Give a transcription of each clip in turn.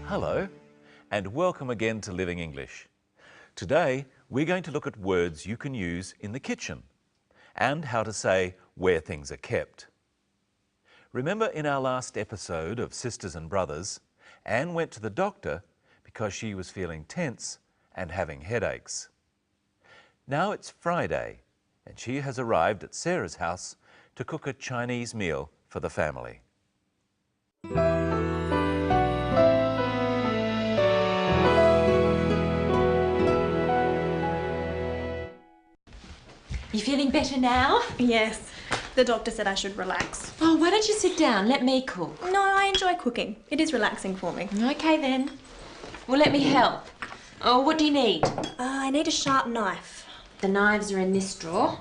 Hello, and welcome again to Living English. Today, we're going to look at words you can use in the kitchen and how to say where things are kept. Remember in our last episode of Sisters and Brothers, Anne went to the doctor because she was feeling tense and having headaches. Now it's Friday, and she has arrived at Sarah's house to cook a Chinese meal for the family. You feeling better now? Yes. The doctor said I should relax. Oh, why don't you sit down? Let me cook. No, I enjoy cooking. It is relaxing for me. Okay then. Well, let me help. Oh, what do you need? I need a sharp knife. The knives are in this drawer.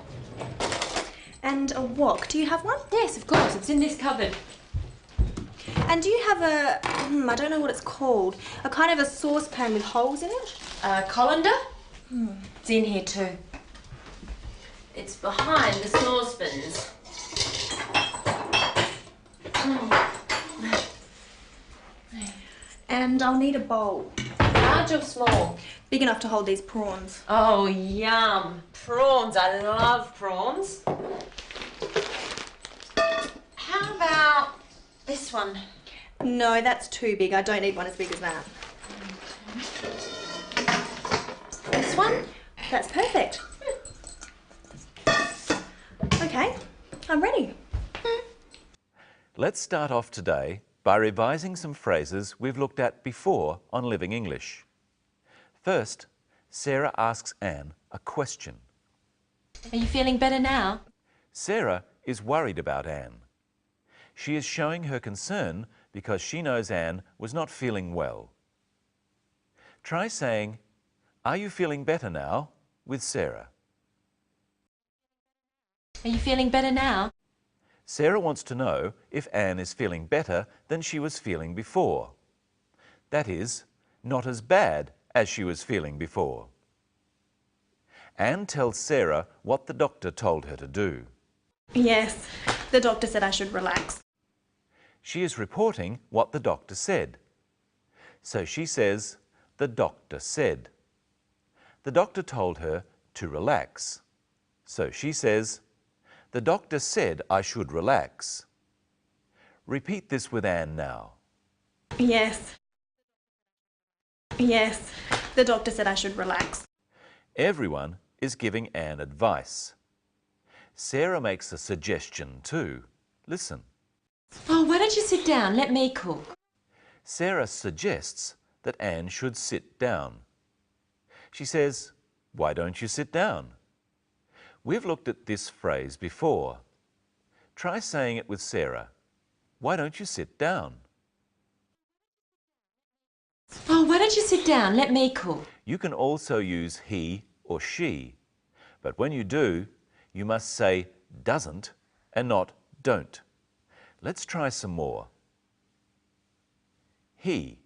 And a wok. Do you have one? Yes, of course. It's in this cupboard. And do you have a, I don't know what it's called, a kind of a saucepan with holes in it? Colander? It's in here too. It's behind the saucepans. And I'll need a bowl. Large or small? Big enough to hold these prawns. Oh, yum. Prawns. I love prawns. How about this one? No, that's too big. I don't need one as big as that. This one? That's perfect. Okay, I'm ready. Let's start off today by revising some phrases we've looked at before on Living English. First, Sarah asks Anne a question. Are you feeling better now? Sarah is worried about Anne. She is showing her concern because she knows Anne was not feeling well. Try saying, "Are you feeling better now?" with Sarah. Are you feeling better now? Sarah wants to know if Anne is feeling better than she was feeling before. That is, not as bad as she was feeling before. Anne tells Sarah what the doctor told her to do. Yes, the doctor said I should relax. She is reporting what the doctor said. So she says, "The doctor said." The doctor told her to relax. So she says, "The doctor said I should relax." Repeat this with Anne now. Yes. Yes, the doctor said I should relax. Everyone is giving Anne advice. Sarah makes a suggestion too. Listen. Oh, why don't you sit down? Let me cook. Sarah suggests that Anne should sit down. She says, "Why don't you sit down?" We've looked at this phrase before. Try saying it with Sarah. "Why don't you sit down?" Oh, why don't you sit down? Let me cook. You can also use he or she, but when you do, you must say doesn't and not don't. Let's try some more. He,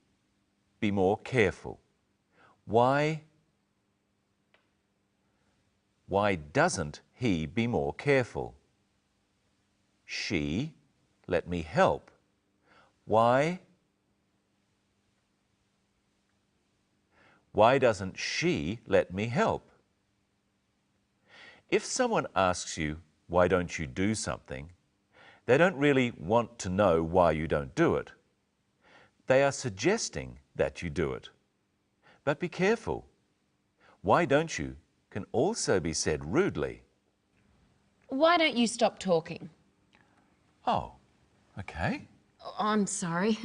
be more careful. Why doesn't he be more careful? She, let me help. Why doesn't she let me help? If someone asks you, "Why don't you do something?" they don't really want to know why you don't do it. They are suggesting that you do it. But be careful. "Why don't you?" can also be said rudely. Why don't you stop talking? Oh, okay. Oh, I'm sorry.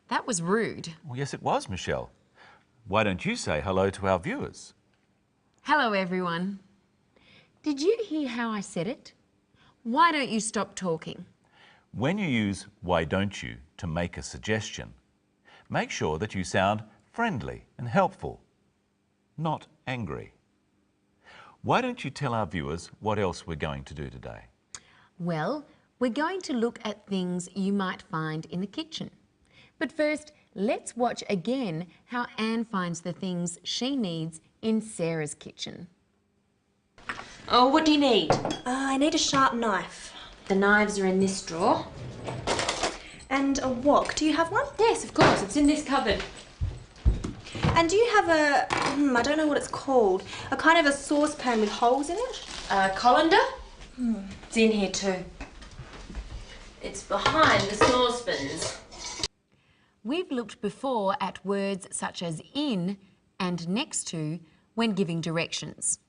That was rude. Well, yes, it was, Michelle. Why don't you say hello to our viewers? Hello, everyone. Did you hear how I said it? Why don't you stop talking? When you use "why don't you" to make a suggestion, make sure that you sound friendly and helpful, not angry. Why don't you tell our viewers what else we're going to do today? Well, we're going to look at things you might find in the kitchen. But first, let's watch again how Anne finds the things she needs in Sarah's kitchen. Oh, what do you need? I need a sharp knife. The knives are in this drawer. And a wok. Do you have one? Yes, of course. It's in this cupboard. And do you have a, I don't know what it's called, a kind of a saucepan with holes in it? Colander? It's in here too. It's behind the saucepans. We've looked before at words such as in and next to when giving directions.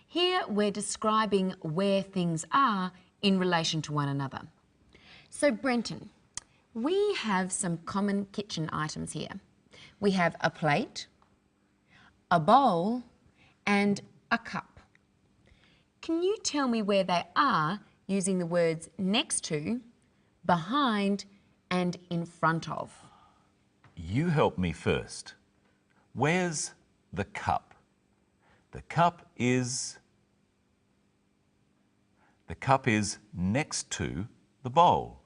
Here we're describing where things are in relation to one another. So Brenton, we have some common kitchen items here. We have a plate, a bowl and a cup. Can you tell me where they are using the words next to, behind and in front of? You help me first. Where's the cup? The cup is next to the bowl.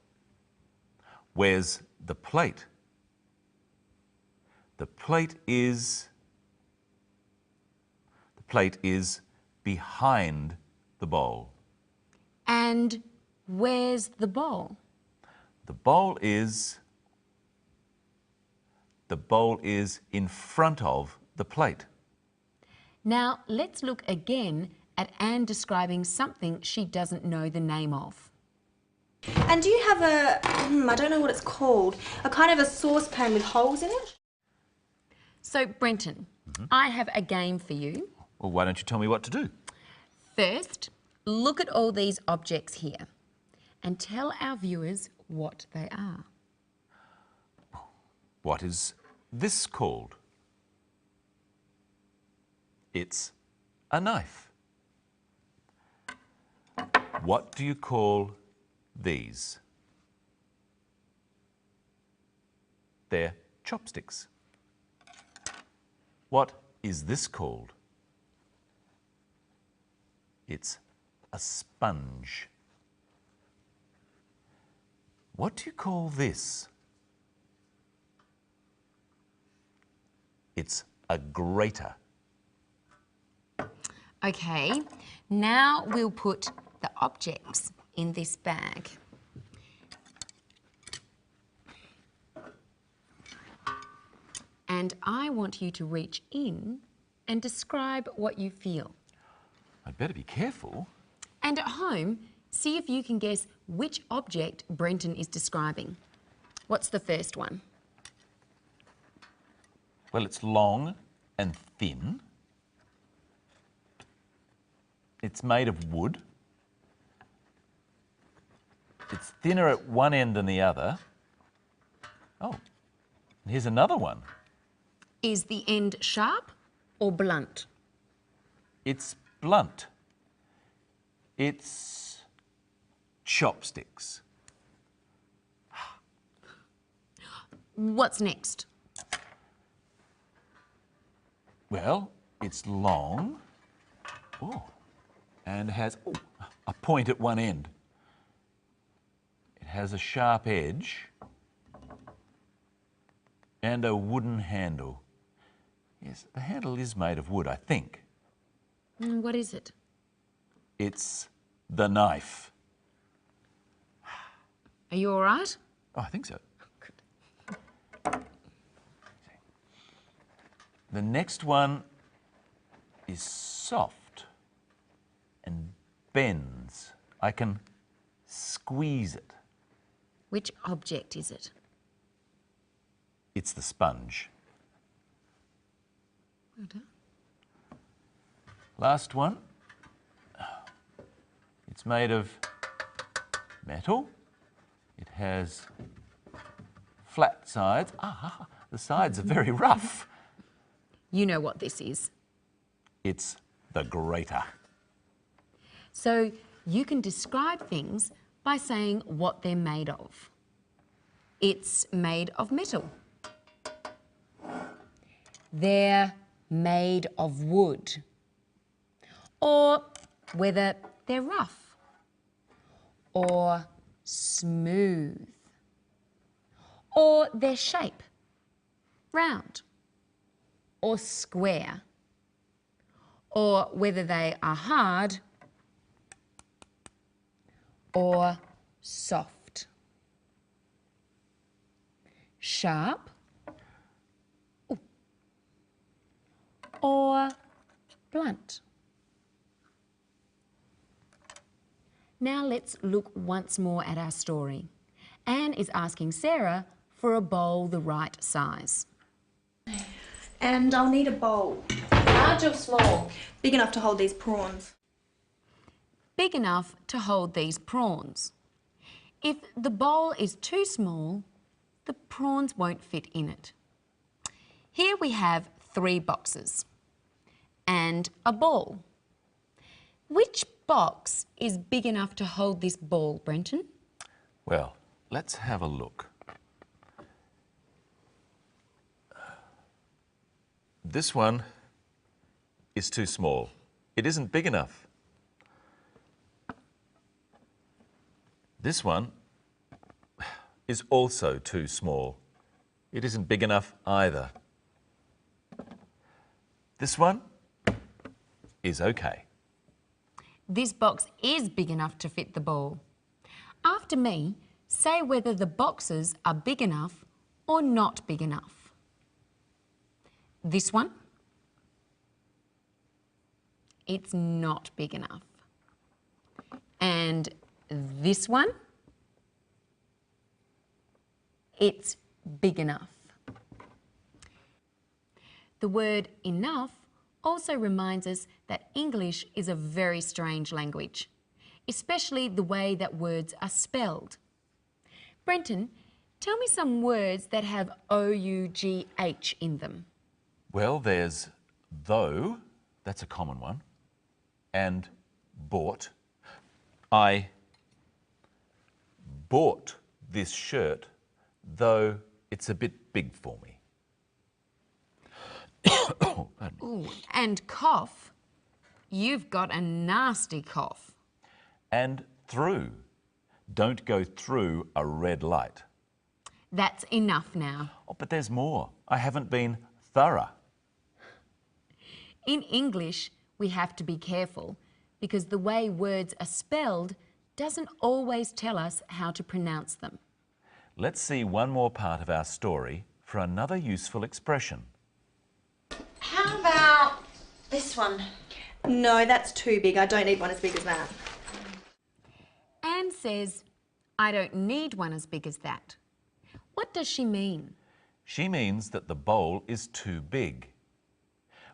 Where's the plate? The plate is behind the bowl. And where's the bowl? The bowl is in front of the plate. Now let's look again at Anne describing something she doesn't know the name of. And do you have a, I don't know what it's called, a kind of a saucepan with holes in it? So Brenton, I have a game for you. Well, why don't you tell me what to do? First, look at all these objects here and tell our viewers what they are. What is this called? It's a knife. What do you call these? They're chopsticks. What is this called? It's a sponge. What do you call this? It's a grater. Okay, now we'll put the objects in this bag. And I want you to reach in and describe what you feel. I'd better be careful. And at home, see if you can guess which object Brenton is describing. What's the first one? Well, it's long and thin. It's made of wood. It's thinner at one end than the other. Oh, and here's another one. Is the end sharp or blunt? It's blunt. It's chopsticks. What's next? Well, it's long. Oh, and has a point at one end. It has a sharp edge and a wooden handle. Yes, the handle is made of wood, I think. What is it? It's the knife. Are you all right? Oh, I think so. The next one is soft and bends. I can squeeze it. Which object is it? It's the sponge. Well done. Last one. It's made of metal. It has flat sides. The sides are very rough. You know what this is. It's the grater. So you can describe things by saying what they're made of. It's made of metal. They're made of wood. Or whether they're rough or smooth. Or their shape, round or square. Or whether they are hard or soft. sharp, or blunt? Now let's look once more at our story. Anne is asking Sarah for a bowl the right size. And I'll need a bowl. Large or small? Big enough to hold these prawns. Big enough to hold these prawns. If the bowl is too small, the prawns won't fit in it. Here we have 3 boxes and a ball. Which box is big enough to hold this ball, Brenton? Well, let's have a look. This one is too small. It isn't big enough. This one is also too small. It isn't big enough either. This one is okay. This box is big enough to fit the ball. After me, say whether the boxes are big enough or not big enough. This one, it's not big enough. And this one, it's big enough. The word enough also reminds us that English is a very strange language, especially the way that words are spelled. Brenton, tell me some words that have O-U-G-H in them. Well, there's though, that's a common one, and bought. I bought this shirt, though it's a bit big for me. Oh, pardon me. Ooh, and cough. You've got a nasty cough. And through. Don't go through a red light. That's enough now. Oh, but there's more. I haven't been thorough. In English, we have to be careful because the way words are spelled doesn't always tell us how to pronounce them. Let's see one more part of our story for another useful expression. How about this one? No, that's too big. I don't need one as big as that. Anne says, I don't need one as big as that. What does she mean? She means that the bowl is too big.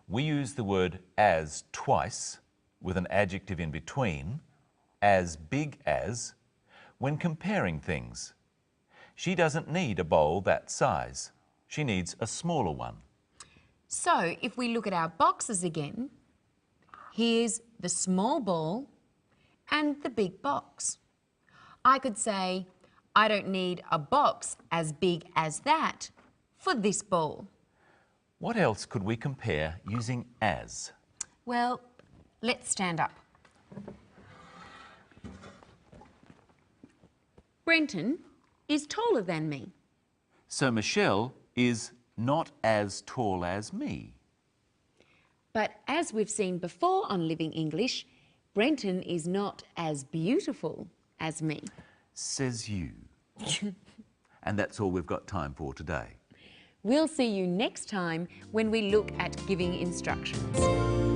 We use the word as twice with an adjective in between, as big as, when comparing things. She doesn't need a bowl that size. She needs a smaller one. So if we look at our boxes again, here's the small ball and the big box. I could say, I don't need a box as big as that for this ball. What else could we compare using as? Well, let's stand up. Brenton is taller than me. So Michelle is not as tall as me. But as we've seen before on Living English, Brenton is not as beautiful as me. Says you. And that's all we've got time for today. We'll see you next time when we look at giving instructions.